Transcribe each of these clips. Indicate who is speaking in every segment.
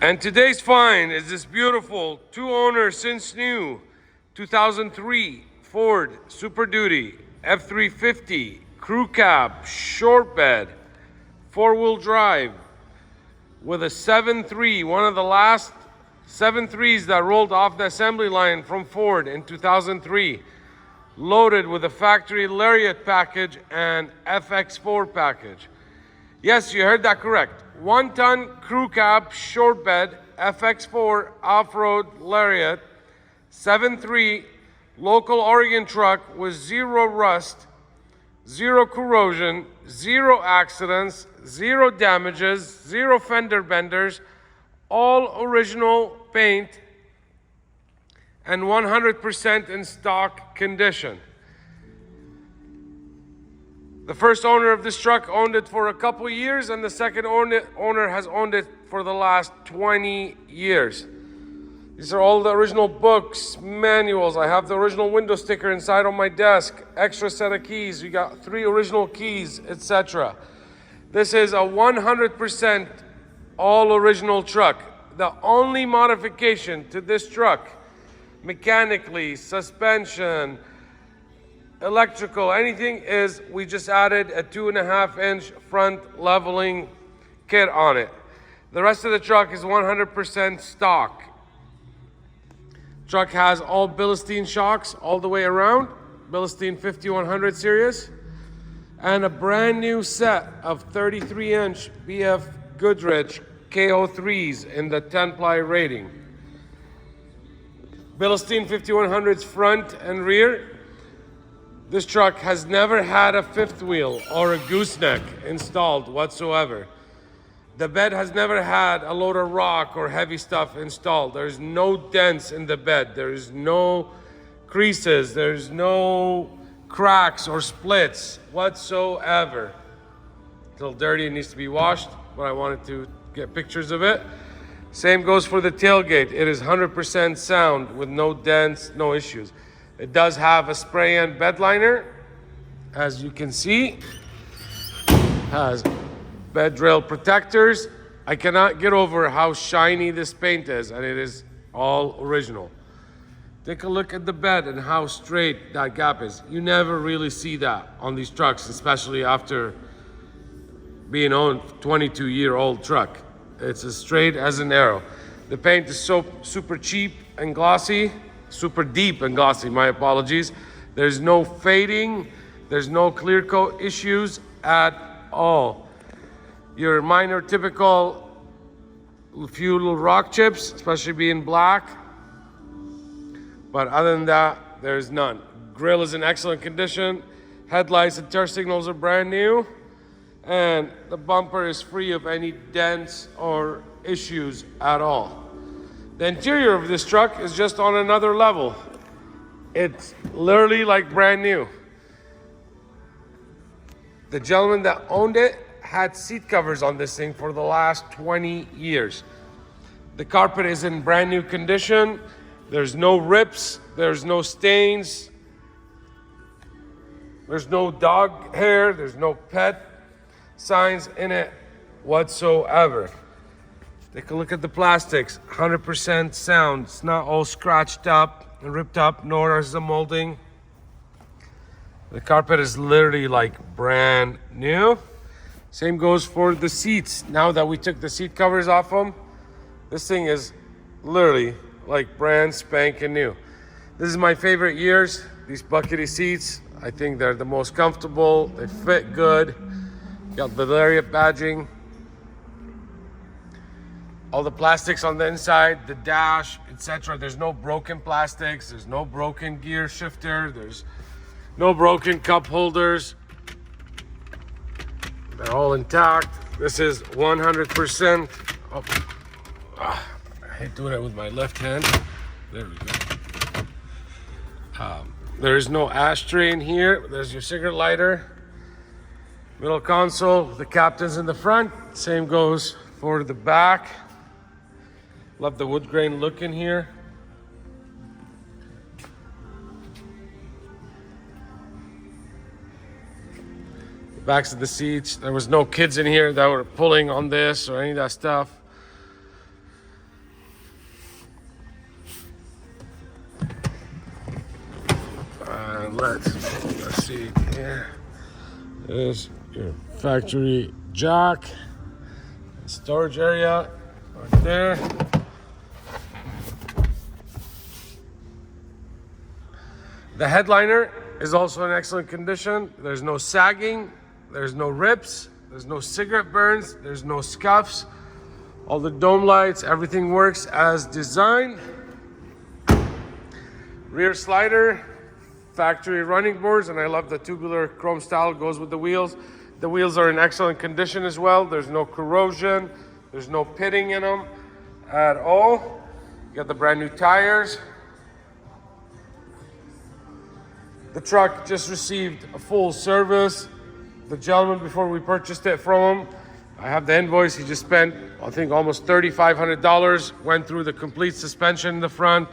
Speaker 1: And today's find is this beautiful two-owner since new 2003 Ford Super Duty F350 crew cab short bed 4-wheel drive with a 7.3, one of the last 7.3s that rolled off the assembly line from Ford in 2003, loaded with a factory LARIAT package and FX4 package. Yes, you heard that correct. 1-ton crew cab short bed FX4 off-road LARIAT 7.3 local Oregon truck with zero rust, zero corrosion, zero accidents, zero damages, zero fender benders, all original paint, and 100% in stock condition. The first owner of this truck owned it for a couple years, and the second owner has owned it for the last 20 years. These are all the original books, manuals. I have the original window sticker inside on my desk, extra set of keys. You got 3 original keys, etc. This is a 100% all original truck. The only modification to this truck, mechanically, suspension, electrical, anything, is we just added a 2.5-inch front leveling kit on it. The rest of the truck is 100% stock. Truck has all BILSTEIN shocks all the way around, BILSTEIN 5100 series, and a brand new set of 33-inch BF GOODRICH KO3s in the 10-ply rating. BILSTEIN 5100's front and rear. This truck has never had a fifth wheel or a gooseneck installed whatsoever. The bed has never had a load of rock or heavy stuff installed. There's no dents in the bed. There's no creases. There's no cracks or splits whatsoever. It's a little dirty, it needs to be washed, but I wanted to get pictures of it. Same goes for the tailgate. It is 100% sound with no dents, no issues. It does have a spray-in bed liner, as you can see. Has bed rail protectors. I cannot get over how shiny this paint is, and it is all original. Take a look at the bed and how straight that gap is. You never really see that on these trucks, especially after being on a 22-year-old truck. It's as straight as an arrow. The paint is so super cheap and glossy. Super deep and glossy, my apologies. There's no fading, there's no clear coat issues at all. Your minor typical few little rock chips, especially being black, but other than that, there's none. Grille is in excellent condition. Headlights and turn signals are brand new, and the bumper is free of any dents or issues at all. The interior of this truck is just on another level. It's literally like brand new. The gentleman that owned it had seat covers on this thing for the last 20 years. The carpet is in brand new condition. There's no rips, there's no stains, there's no dog hair, there's no pet signs in it whatsoever. Take a look at the plastics, 100% sound. It's not all scratched up and ripped up, nor is the molding. The carpet is literally like brand new. Same goes for the seats. Now that we took the seat covers off them, this thing is literally like brand spanking new. This is my favorite years, these buckety seats. I think they're the most comfortable, they fit good. Got the LARIAT badging. All the plastics on the inside, the dash, etc. There's no broken plastics, there's no broken gear shifter, there's no broken cup holders. They're all intact. This is 100%. I hate doing it with my left hand. There we go. There is no ashtray in here. There's your cigarette lighter. Middle console, the captain's in the front. Same goes for the back. Love the wood grain look in here. The backs of the seats. There was no kids in here that were pulling on this or any of that stuff. And let's see here. There's your factory jack, storage area right there. The headliner is also in excellent condition. There's no sagging, there's no rips, there's no cigarette burns, there's no scuffs. All the dome lights, everything works as designed. Rear slider, factory running boards, and I love the tubular chrome style, goes with the wheels. The wheels are in excellent condition as well. There's no corrosion, there's no pitting in them at all. You got the brand new tires. The truck just received a full service. The gentleman, before we purchased it from him, I have the invoice, he just spent, I think, almost $3,500, went through the complete suspension in the front,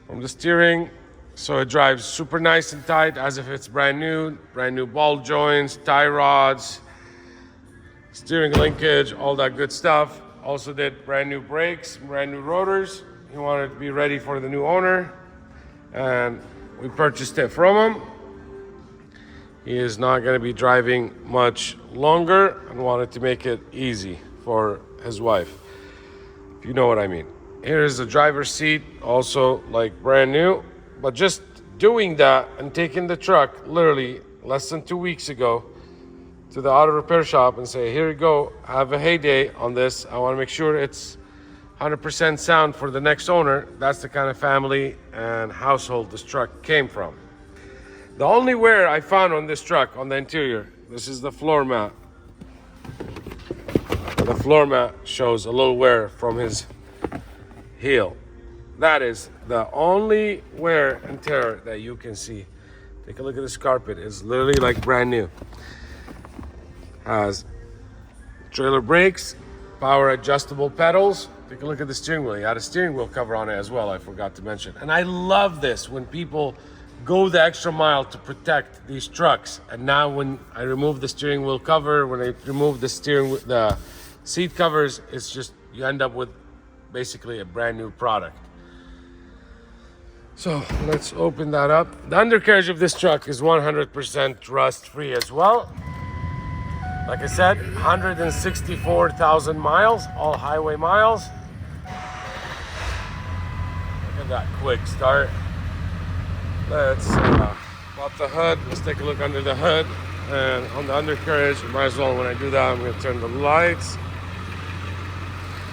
Speaker 1: from the steering, so it drives super nice and tight as if it's brand new ball joints, tie rods, steering linkage, all that good stuff. Also did brand new brakes, brand new rotors. He wanted to be ready for the new owner, and we purchased it from him. He is not going to be driving much longer and wanted to make it easy for his wife, if you know what I mean. Here's the driver's seat, also like brand new. But just doing that and taking the truck literally less than 2 weeks ago to the auto repair shop and say, here you go, have a heyday on this. I want to make sure it's 100% sound for the next owner. That's the kind of family and household this truck came from. The only wear I found on this truck, on the interior, this is the floor mat. The floor mat shows a little wear from his heel. That is the only wear and tear that you can see. Take a look at this carpet. It's literally like brand new. Has trailer brakes, power adjustable pedals. Take a look at the steering wheel. You had a steering wheel cover on it as well, I forgot to mention. And I love this when people go the extra mile to protect these trucks. And now when I remove the steering wheel cover, when I remove the seat covers, it's just, you end up with basically a brand new product. So let's open that up. The undercarriage of this truck is 100% rust free as well. Like I said, 164,000 miles, all highway miles. Look at that quick start. Let's pop the hood. Let's take a look under the hood. And on the undercarriage, might as well, when I do that, I'm going to turn the lights.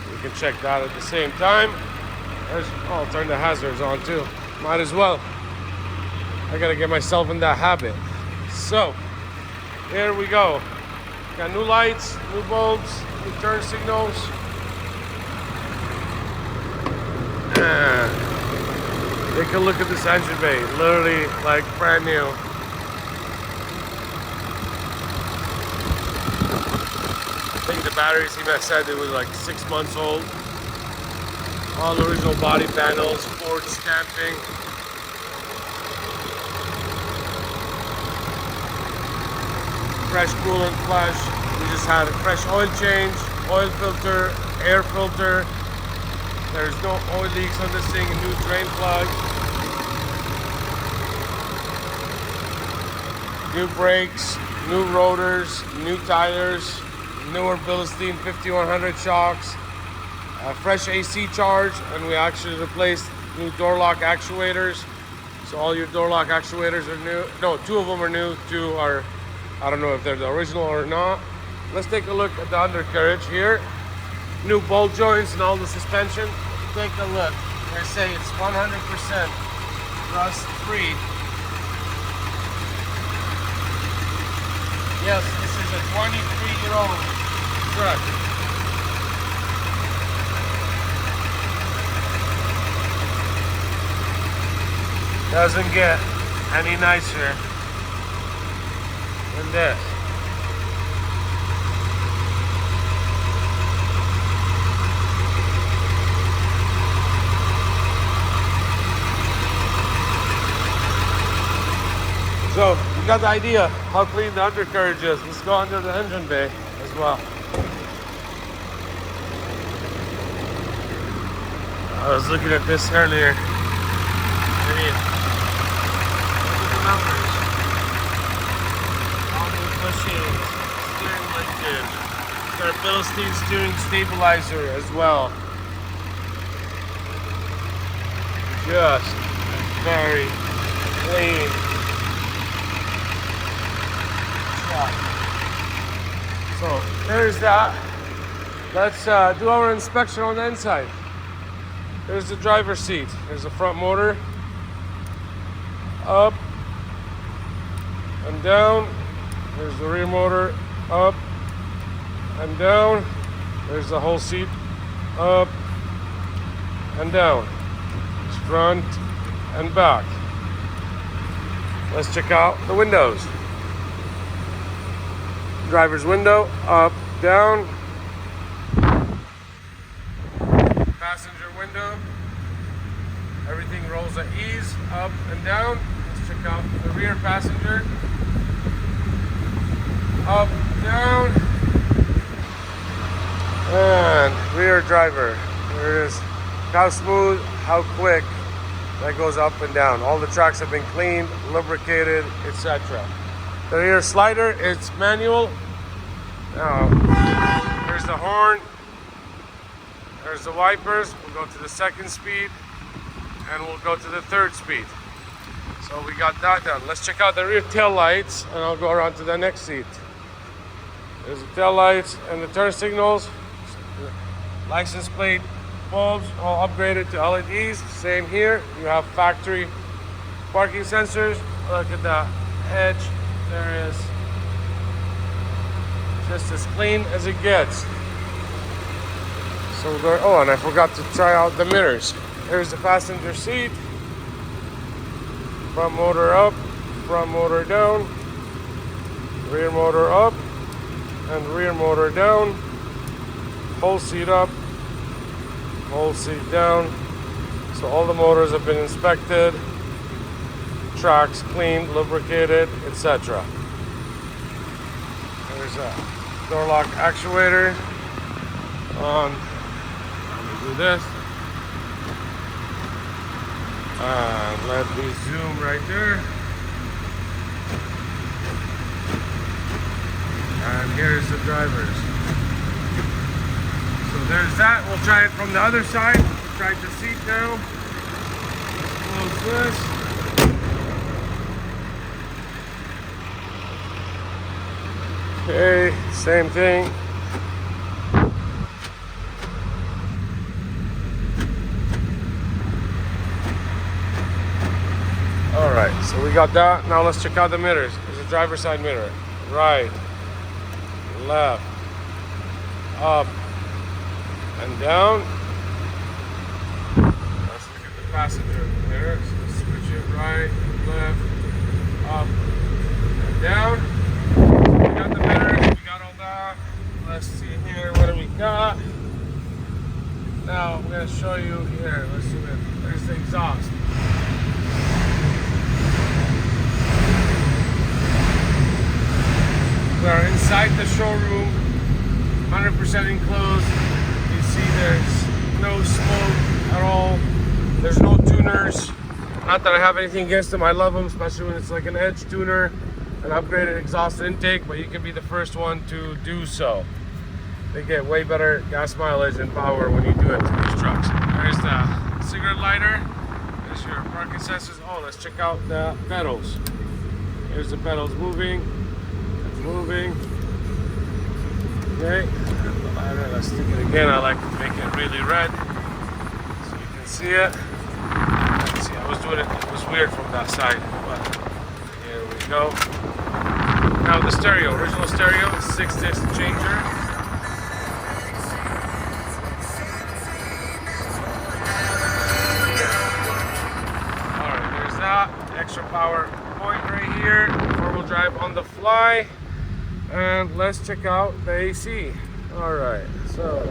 Speaker 1: We can check that at the same time. I'll turn the hazards on too. Might as well. I got to get myself in that habit. So, here we go. Got new lights, new bulbs, new turn signals. Take a look at this engine bay, literally like brand new. I think the batteries, he said it was like 6 months old. All original body panels, Ford stamping. Fresh coolant flush. We just had a fresh oil change, oil filter, air filter. There's no oil leaks on this thing, a new drain plug. New brakes, new rotors, new tires, newer BILSTEIN 5100 shocks, a fresh AC charge, and we actually replaced new door lock actuators. So all your door lock actuators are new. No, 2 of them are new, 2 are, I don't know if they're the original or not. Let's take a look at the undercarriage here. New ball joints and all the suspension. Take a look. I say it's 100% rust free. Yes, this is a 23-year-old truck. Doesn't get any nicer than this. So, you got the idea how clean the undercarriage is. Let's go under the engine bay as well. I was looking at this earlier. I mean, chains, steering linkage. Got a BILSTEIN steering stabilizer as well. Just very clean truck. So there's that. Let's do our inspection on the inside. There's the driver's seat. There's the front motor. Up and down. There's the rear motor. Up and down. There's the whole seat. Up and down. It's front and back. Let's check out the windows. Driver's window, up, down. Passenger window. Everything rolls at ease, up and down. Let's check out the rear passenger. Up, down. And rear driver. There it is. How smooth, how quick that goes up and down. All the tracks have been cleaned, lubricated, etc. The rear slider, it's manual. Now, here's the horn. There's the wipers. We'll go to the second speed and we'll go to the third speed. So we got that done. Let's check out the rear tail lights and I'll go around to the next seat. There's the tail lights and the turn signals. License plate bulbs all upgraded to LEDs. Same here. You have factory parking sensors. Look at the edge. There is just as clean as it gets. So we're going, oh, and I forgot to try out the mirrors. Here's the passenger seat. Front motor up, front motor down, rear motor up, and rear motor down. Whole seat up, whole seat down. So all the motors have been inspected, tracks cleaned, lubricated, etc. There's a door lock actuator on. Let me do this. And let me zoom right there. And here's the drivers. So there's that. We'll try it from the other side. We'll try the seat now. Close this. Okay, same thing. Alright, so we got that. Now let's check out the mirrors. There's a driver's side mirror. Right, left, up, and down. Let's look at the passenger mirror. So let's switch it right, left, up, and down. We got the mirrors, we got all that. Let's see here, what do we got? Now I'm going to show you here. Let's see it. There's the exhaust. We are inside the showroom, 100% enclosed. You see there's no smoke at all. There's no tuners. Not that I have anything against them. I love them, especially when it's like an edge tuner, an upgraded exhaust intake, but you can be the first one to do so. They get way better gas mileage and power when you do it to these trucks. There's the cigarette lighter. There's your parking sensors. Oh, let's check out the pedals. Here's the pedals moving. Moving. Okay, and the lighter, let's stick it again. I like to make it really red so you can see it. Let's see, I was doing it, it was weird from that side, but here we go. Now the stereo, original stereo, 6-disc changer. Alright, there's that. Extra power point right here. 4-wheel drive on the fly. And let's check out the AC. Alright, so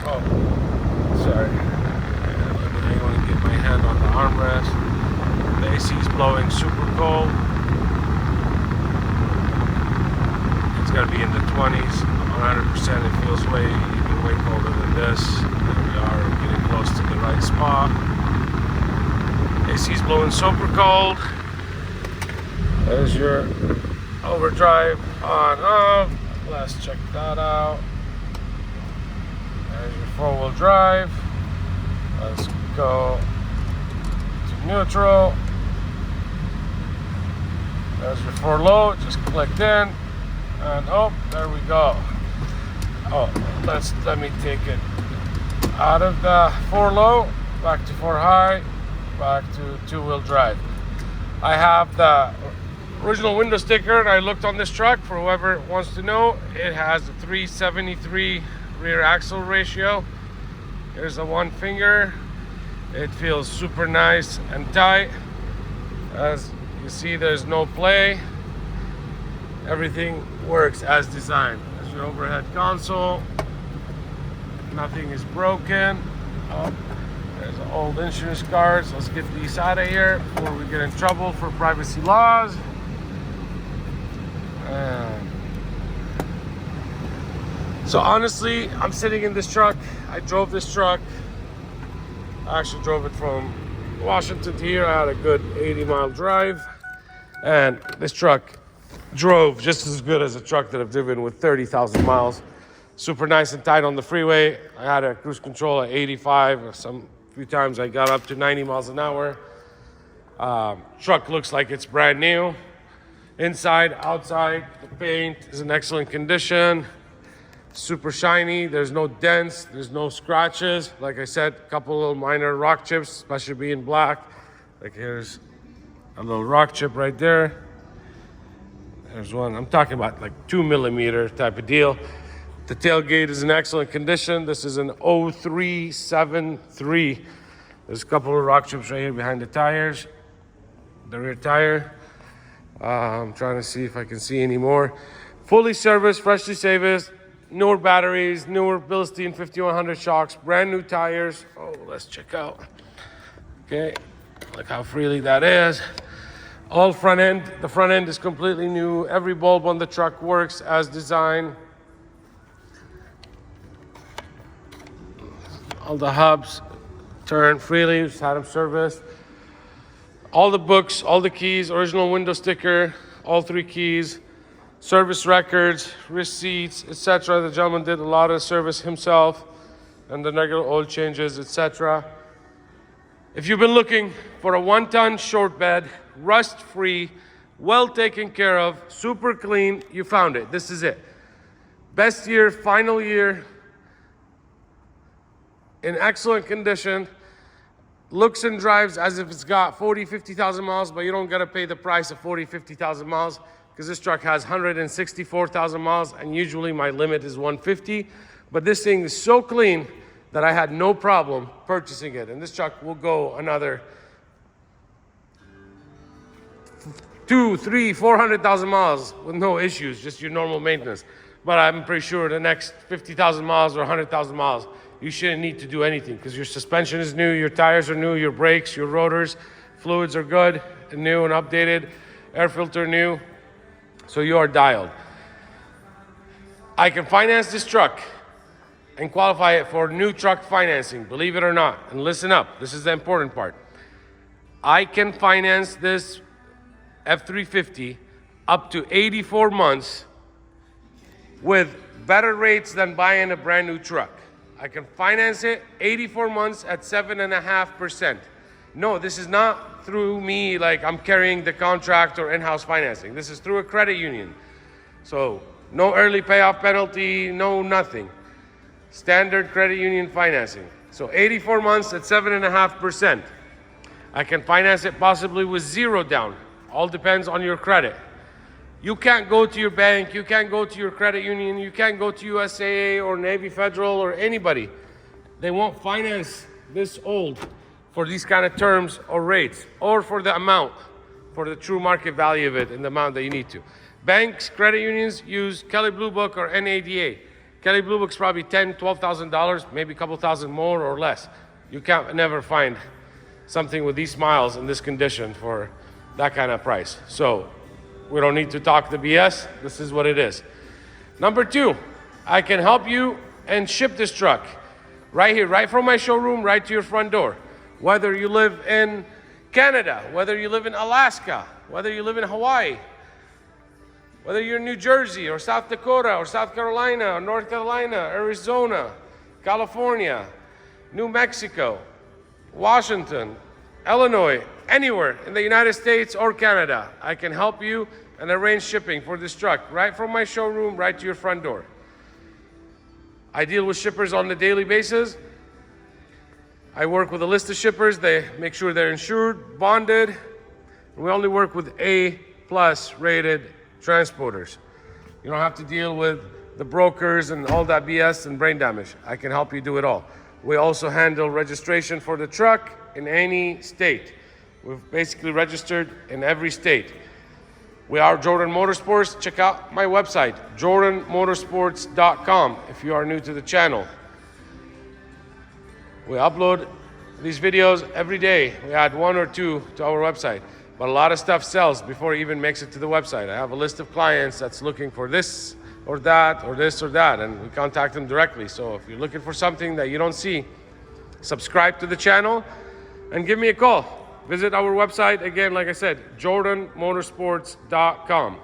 Speaker 1: oh, sorry. I want to get my hand on the armrest. The AC is blowing super cold. It's got to be in the 20s. 100%. It feels even way colder than this. There we are, getting close to the right spot. AC's blowing super cold. There's your overdrive on off. Let's check that out. There's your four-wheel drive. Let's go to neutral. There's your four low, just clicked in. And oh, there we go. Oh, let me take it out of the four low, back to four high, back to two-wheel drive. I have the original window sticker, and I looked on this truck. For whoever wants to know, it has a 373 rear axle ratio. Here's the one finger. It feels super nice and tight. As you see, there's no play. Everything works as designed. There's your overhead console. Nothing is broken. Oh, there's old insurance cards. Let's get these out of here before we get in trouble for privacy laws. So honestly, I'm sitting in this truck. I drove this truck. I actually drove it from Washington to here. I had a good 80-mile drive. And this truck drove just as good as a truck that I've driven with 30,000 miles. Super nice and tight on the freeway. I had a cruise control at 85. Few times I got up to 90 miles an hour. Truck looks like it's brand new. Inside, outside, the paint is in excellent condition. Super shiny. There's no dents. There's no scratches. Like I said, a couple little minor rock chips, especially being black. Like here's a little rock chip right there. There's one. I'm talking about like 2 millimeter type of deal. The tailgate is in excellent condition. This is an 0373. There's a couple of rock chips right here behind the tires. The rear tire. I'm trying to see if I can see any more. Fully serviced, freshly serviced. Newer batteries, newer BILSTEIN 5100 shocks, brand new tires. Oh, let's check out. Okay, look how freely that is. All front end. The front end is completely new. Every bulb on the truck works as designed. All the hubs turn freely. Just had them serviced. All the books, all the keys, original window sticker, all 3 keys. Service records, receipts, etc. The gentleman did a lot of service himself, and the regular oil changes, etc. If you've been looking for a 1-ton short bed, rust-free, well taken care of, super clean, you found it. This is it. Best year, final year, in excellent condition. Looks and drives as if it's got 40, 50,000 miles, but you don't gotta pay the price of 40, 50,000 miles. Because this truck has 164,000 miles, and usually my limit is 150. But this thing is so clean that I had no problem purchasing it. And this truck will go another 200, 300, 400,000 miles with no issues, just your normal maintenance. But I'm pretty sure the next 50,000 miles or 100,000 miles, you shouldn't need to do anything because your suspension is new, your tires are new, your brakes, your rotors, fluids are good and new and updated, air filter new. So you are dialed. I can finance this truck and qualify it for new truck financing, believe it or not. And listen up, this is the important part. I can finance this F350 up to 84 months with better rates than buying a brand new truck. I can finance it 84 months at 7.5%. No, this is not through me, like I'm carrying the contract or in-house financing. This is through a credit union. So no early payoff penalty, no nothing. Standard credit union financing. So 84 months at 7.5%. I can finance it possibly with 0 down. All depends on your credit. You can't go to your bank, you can't go to your credit union, you can't go to USAA or Navy Federal or anybody. They won't finance this old for these kind of terms or rates, or for the amount, for the true market value of it and the amount that you need to. Banks, credit unions use Kelley Blue Book or NADA. Kelley Blue Book's probably $10,000, $12,000, maybe a couple thousand more or less. You can't never find something with these miles in this condition for that kind of price. So we don't need to talk the BS. This is what it is. Number 2, I can help you and ship this truck right here, right from my showroom, right to your front door. Whether you live in Canada, whether you live in Alaska, whether you live in Hawaii, whether you're in New Jersey or South Dakota or South Carolina or North Carolina, Arizona, California, New Mexico, Washington, Illinois, anywhere in the United States or Canada, I can help you and arrange shipping for this truck right from my showroom right to your front door. I deal with shippers on a daily basis. I work with a list of shippers. They make sure they're insured, bonded. We only work with A+ rated transporters. You don't have to deal with the brokers and all that BS and brain damage. I can help you do it all. We also handle registration for the truck in any state. We've basically registered in every state. We are Jordan Motorsports. Check out my website, jordanmotorsports.com, if you are new to the channel. We upload these videos every day. We add 1 or 2 to our website, but a lot of stuff sells before it even makes it to the website. I have a list of clients that's looking for this or that or this or that, and we contact them directly. So if you're looking for something that you don't see, subscribe to the channel and give me a call. Visit our website, again, like I said, jordanmotorsports.com.